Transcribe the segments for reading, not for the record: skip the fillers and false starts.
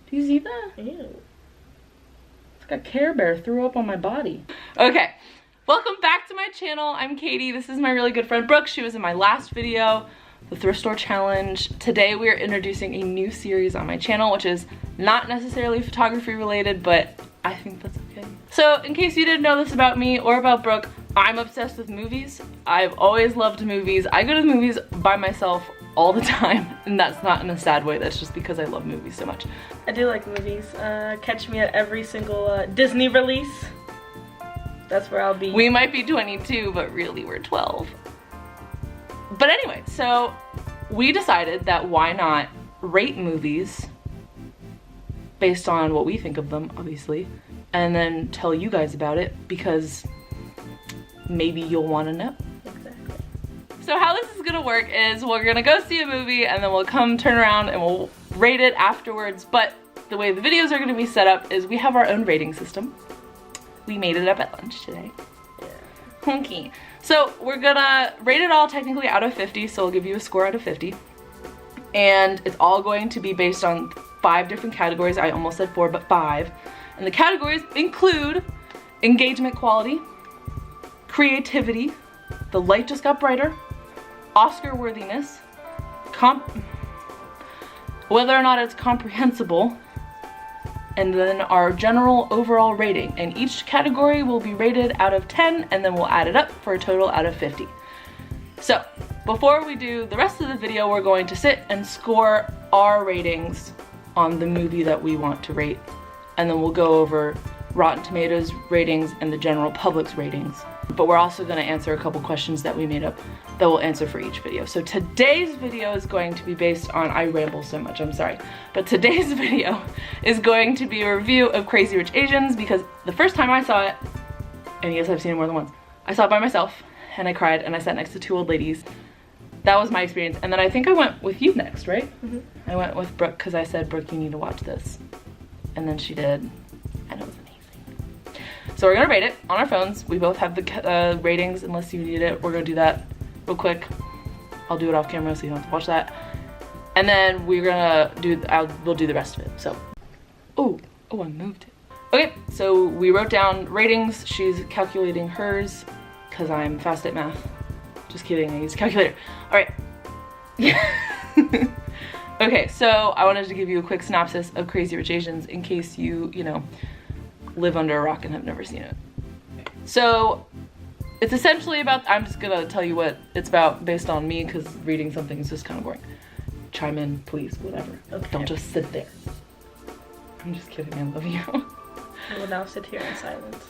Do you see that? Ew. It's like a Care Bear threw up on my body. Okay, welcome back to my channel. I'm Katie. This is my really good friend Brooke. She was in my last video, the thrift store challenge. Today we are introducing a new series on my channel, which is not necessarily photography related, but I think that's okay. So in case you didn't know this about me or about Brooke, I'm obsessed with movies. I've always loved movies. I go to the movies by myself all the time, and that's not in a sad way. That's just because I love movies so much. I do like movies. Catch me at every single Disney release. That's where I'll be. We might be 22, but really we're 12. But anyway, so we decided that why not rate movies based on what we think of them, obviously, and then tell you guys about it because maybe you'll want to know. Exactly. So how this is gonna work is we're gonna go see a movie and then we'll come turn around and we'll rate it afterwards. But the way the videos are gonna be set up is we have our own rating system. We made it up at lunch today. Yeah. Okay. So we're gonna rate it all technically out of 50, so we'll give you a score out of 50. And it's all going to be based on 5 different categories. I almost said 4, but 5. And the categories include engagement quality, creativity, the light just got brighter, Oscar worthiness, whether or not it's comprehensible, and then our general overall rating. And each category will be rated out of 10, and then we'll add it up for a total out of 50. So before we do the rest of the video, we're going to sit and score our ratings on the movie that we want to rate, and then we'll go over Rotten Tomatoes ratings and the general public's ratings. But we're also going to answer a couple questions that we made up that we'll answer for each video. So today's video is going to be based on, I ramble so much, I'm sorry, but today's video is going to be a review of Crazy Rich Asians because the first time I saw it, and yes, I've seen it more than once, I saw it by myself and I cried and I sat next to 2 old ladies. That was my experience. And then I think I went with you next, right? Mm-hmm. I went with Brooke because I said, Brooke, you need to watch this. And then she did, and it was amazing. So we're gonna rate it on our phones. We both have the ratings, unless you need it. We're gonna do that real quick. I'll do it off camera so you don't have to watch that. And then we're gonna do, we'll do the rest of it, so. Oh, I moved it. Okay, so we wrote down ratings. She's calculating hers because I'm fast at math. Just kidding, I use a calculator. All right. Okay, so I wanted to give you a quick synopsis of Crazy Rich Asians in case you know, live under a rock and have never seen it. So it's essentially about, I'm just gonna tell you what it's about based on me because reading something is just kind of boring. Chime in, please, whatever. Okay. Don't just sit there. I'm just kidding, I love you. I will now sit here in silence.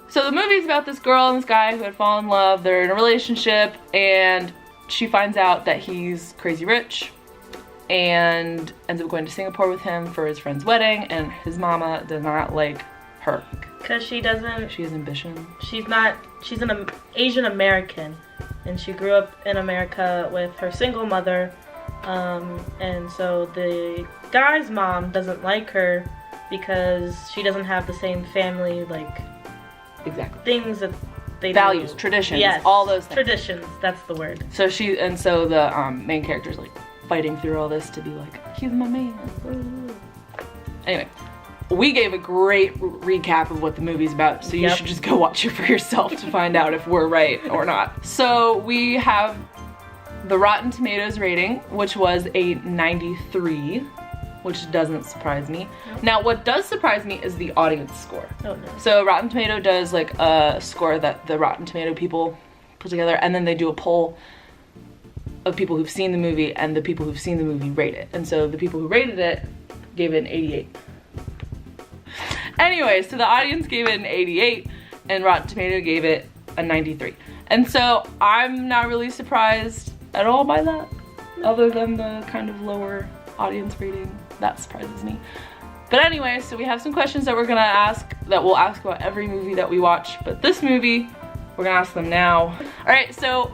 So the movie's about this girl and this guy who had fallen in love. They're in a relationship and she finds out that he's crazy rich and ends up going to Singapore with him for his friend's wedding, and his mama does not like her. Cause she doesn't, She has ambition. she's an Asian American, and she grew up in America with her single mother, and so the guy's mom doesn't like her because she doesn't have the same family, like, Exactly. things that they Values, do. traditions, Yes, all those things. Traditions, that's the word. So the main character's like fighting through all this to be like, he's my man. Ooh. Anyway, we gave a great recap of what the movie's about, so you should just go watch it for yourself to find out if we're right or not. So we have the Rotten Tomatoes rating, which was a 93, which doesn't surprise me. Nope. Now, what does surprise me is the audience score. Oh no. So Rotten Tomato does like a score that the Rotten Tomato people put together, and then they do a poll of people who've seen the movie, and the people who've seen the movie rate it. And so the people who rated it gave it an 88. Anyway, so the audience gave it an 88, and Rotten Tomato gave it a 93. And so I'm not really surprised at all by that, other than the kind of lower audience rating. That surprises me. But anyway, so we have some questions that we're gonna ask, that we'll ask about every movie that we watch, but this movie, we're gonna ask them now. All right, so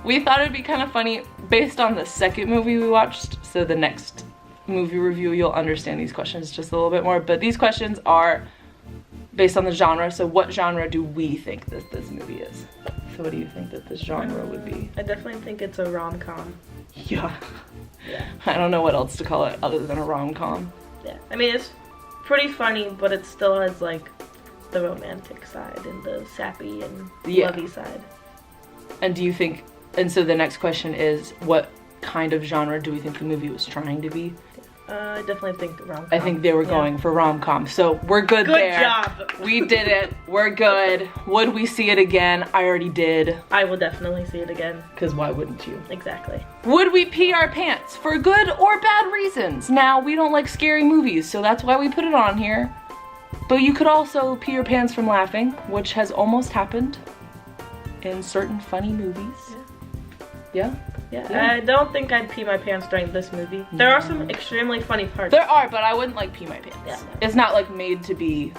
we thought it'd be kind of funny based on the second movie we watched, so the next movie review you'll understand these questions just a little bit more, but these questions are based on the genre. So what genre do we think this movie is? So what do you think that this genre would be? I definitely think it's a rom-com. Yeah. I don't know what else to call it other than a rom-com. Yeah, I mean, it's pretty funny, but it still has like the romantic side and the sappy and lovey side. And do you think, and so the next question is, what kind of genre do we think the movie was trying to be? I definitely think rom-com. I think they were going for rom-com, so we're good there. Good job. We did it. We're good. Would we see it again? I already did. I will definitely see it again. Because why wouldn't you? Exactly. Would we pee our pants for good or bad reasons? Now, we don't like scary movies, so that's why we put it on here. But you could also pee your pants from laughing, which has almost happened in certain funny movies. Yeah? Yeah, I don't think I'd pee my pants during this movie. There are some extremely funny parts. There are, but I wouldn't like pee my pants. Yeah. It's not like made to be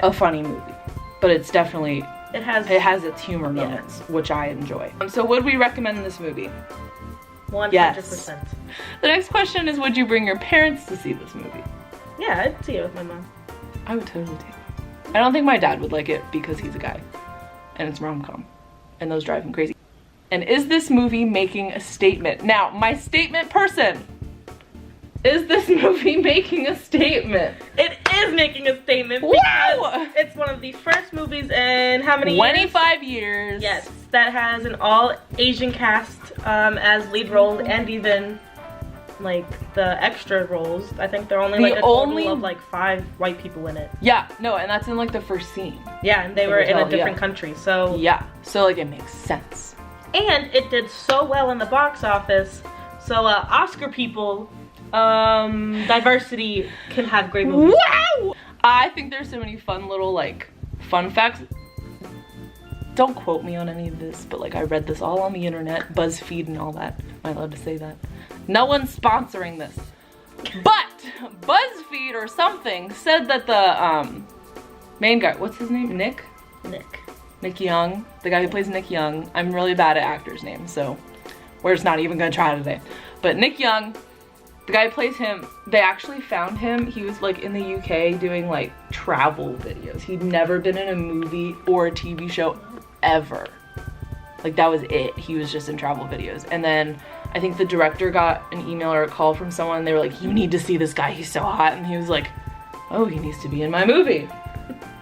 a funny movie, but it's definitely, it has its humor moments, which I enjoy. So would we recommend this movie? 100%. Yes. The next question is, would you bring your parents to see this movie? Yeah, I'd see it with my mom. I would totally take it. I don't think my dad would like it because he's a guy, and it's rom-com, and those drive him crazy. And is this movie making a statement? Now, my statement person, is this movie making a statement? It is making a statement because it's one of the first movies in how many 25 years. Yes, that has an all Asian cast as lead roles, and even like the extra roles. I think there are only like a total of like 5 white people in it. Yeah, no, and that's in like the first scene. Yeah, and they were in a different country, so. Yeah, so like it makes sense. And it did so well in the box office, so Oscar people, diversity can have great movies. Wow! I think there's so many fun little like fun facts. Don't quote me on any of this, but like I read this all on the internet, BuzzFeed and all that. Am I allowed to say that? No one's sponsoring this. But BuzzFeed or something said that the main guy, what's his name? Nick Young, the guy who plays Nick Young. I'm really bad at actors' names, so we're just not even gonna try today. But Nick Young, the guy who plays him, they actually found him. He was like in the UK doing like travel videos. He'd never been in a movie or a TV show ever. Like that was it. He was just in travel videos. And then I think the director got an email or a call from someone. They were like, you need to see this guy. He's so hot. And he was like, oh, he needs to be in my movie.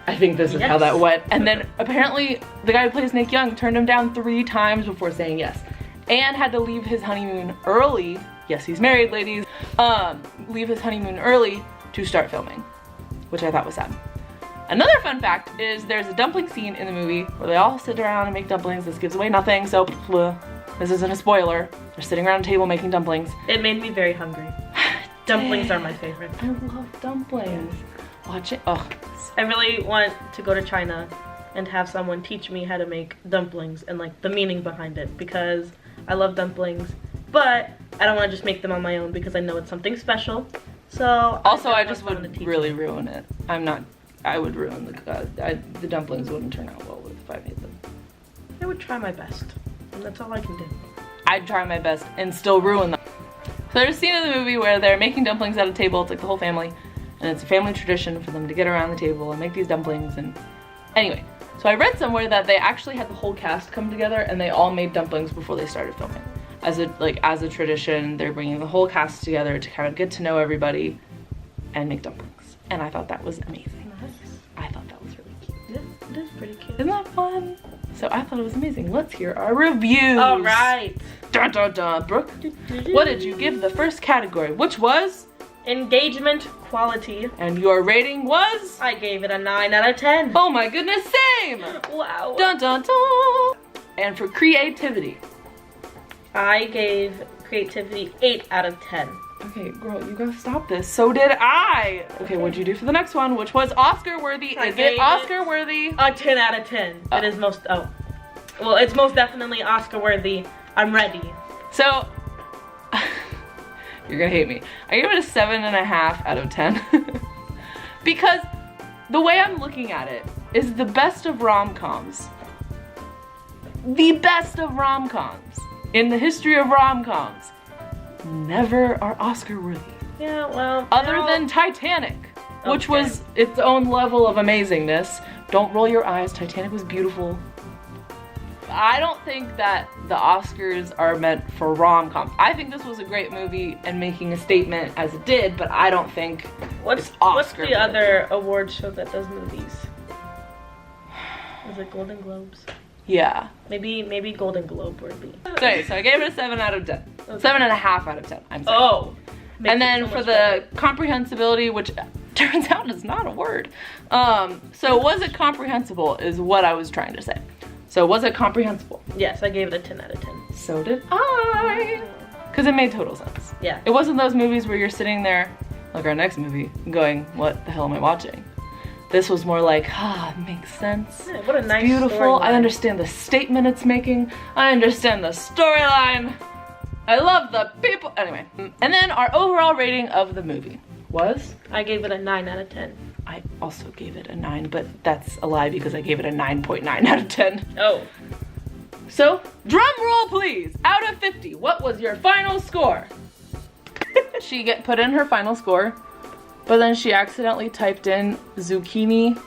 I think this is how that went. And then apparently the guy who plays Nick Young turned him down 3 times before saying yes. And had to leave his honeymoon early. Yes, he's married, ladies. Leave his honeymoon early to start filming, which I thought was sad. Another fun fact is there's a dumpling scene in the movie where they all sit around and make dumplings. This gives away nothing, so this isn't a spoiler. They're sitting around a table making dumplings. It made me very hungry. Dumplings are my favorite. I love dumplings. Watch it. Oh. I really want to go to China and have someone teach me how to make dumplings and like the meaning behind it, because I love dumplings, but I don't want to just make them on my own because I know it's something special. So also I just would really ruin it. I would ruin the dumplings wouldn't turn out well if I made them. I would try my best, and that's all I can do. I'd try my best and still ruin them. So there's a scene in the movie where they're making dumplings at a table. It's like the whole family. And it's a family tradition for them to get around the table and make these dumplings. And anyway, so I read somewhere that they actually had the whole cast come together and they all made dumplings before they started filming. As a tradition, they're bringing the whole cast together to kind of get to know everybody and make dumplings. And I thought that was amazing. Nice. I thought that was really cute. Yeah, it is pretty cute. Isn't that fun? So I thought it was amazing. Let's hear our reviews. All right. Dun dun dun. Brooke, what did you give the first category, which was? Engagement quality. And your rating was? I gave it a 9 out of 10. Oh my goodness, same! Wow. Dun dun dun! And for creativity? I gave creativity 8 out of 10. Okay, girl, you gotta stop this. So did I! Okay, what'd you do for the next one, which was Oscar worthy? Is it Oscar worthy? A 10 out of 10. It is well, it's most definitely Oscar worthy. I'm ready. So, you're gonna hate me. I gave it a 7.5 out of 10. Because the way I'm looking at it is the best of rom-coms. The best of rom-coms in the history of rom-coms never are Oscar worthy. Yeah, well, other than Titanic, which was its own level of amazingness. Don't roll your eyes. Titanic was beautiful. I don't think that the Oscars are meant for rom-coms. I think this was a great movie and making a statement as it did, but I don't think What's Oscar the other award show that does movies? Is it Golden Globes? yeah. Maybe Golden Globe worthy. So I gave it a 7 out of 10. Okay. 7.5 out of 10. I'm sorry. Oh. Makes And it then so for much the better. comprehensibility, which turns out is not a word. So was it comprehensible is what I was trying to say. So was it comprehensible? Yes, I gave it a 10 out of 10. So did I. Because it made total sense. Yeah. It wasn't those movies where you're sitting there, like our next movie, going, what the hell am I watching? This was more like, it makes sense. Yeah, what a nice Beautiful. I storyline. understand the statement it's making. I understand the storyline. I love the people. Anyway, and then our overall rating of the movie was? I gave it a 9 out of 10. I also gave it a 9, but that's a lie because I gave it a 9.9 out of 10. Oh. So, drum roll please. Out of 50, what was your final score? She put in her final score, but then she accidentally typed in zucchini.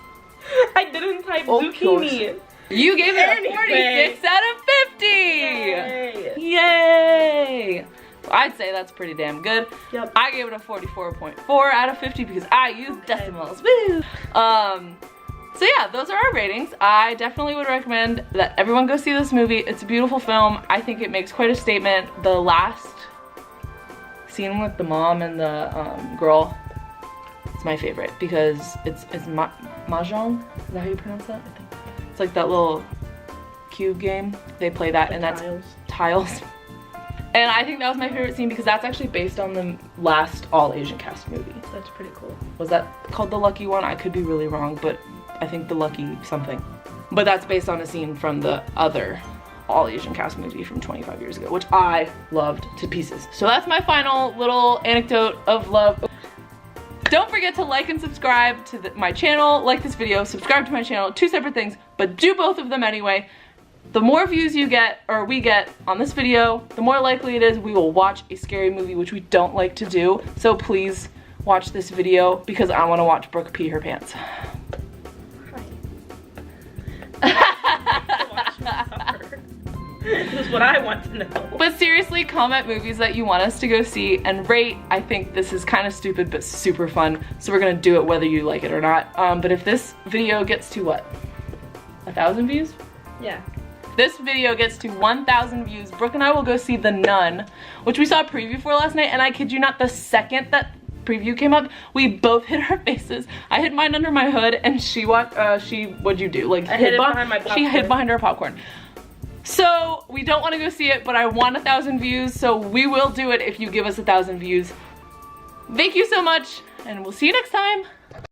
I didn't type Of zucchini. You gave it Anyway. a 46 out of 50! Yay. Yay! I'd say that's pretty damn good. Yep. I gave it a 44.4 out of 50 because I used decimals. Woo! So yeah, those are our ratings. I definitely would recommend that everyone go see this movie. It's a beautiful film. I think it makes quite a statement. The last scene with the mom and the girl, it's my favorite because it's mahjong. Is that how you pronounce that? I think it's like that little cube game. They play that, and that's tiles. And I think that was my favorite scene because that's actually based on the last all Asian cast movie. That's pretty cool. Was that called The Lucky One? I could be really wrong, but I think The Lucky something. But that's based on a scene from the other all Asian cast movie from 25 years ago, which I loved to pieces. So that's my final little anecdote of love. Don't forget to like and subscribe to my channel, like this video, subscribe to my channel, 2 separate things, but do both of them anyway. The more views you get, or we get on this video, the more likely it is we will watch a scary movie, which we don't like to do. So please watch this video because I want to watch Brooke pee her pants. This is what I want to know. But seriously, comment movies that you want us to go see and rate. I think this is kind of stupid but super fun, so we're gonna do it whether you like it or not. But if this video gets to what? 1,000 views? Yeah. This video gets to 1,000 views, Brooke and I will go see The Nun, which we saw a preview for last night, and I kid you not, the second that preview came up, we both hid our faces. I hid mine under my hood, and what'd you do? Like, I hid it behind my She popcorn. hid behind her popcorn. So, we don't want to go see it, but I want 1,000 views, so we will do it if you give us 1,000 views. Thank you so much, and we'll see you next time.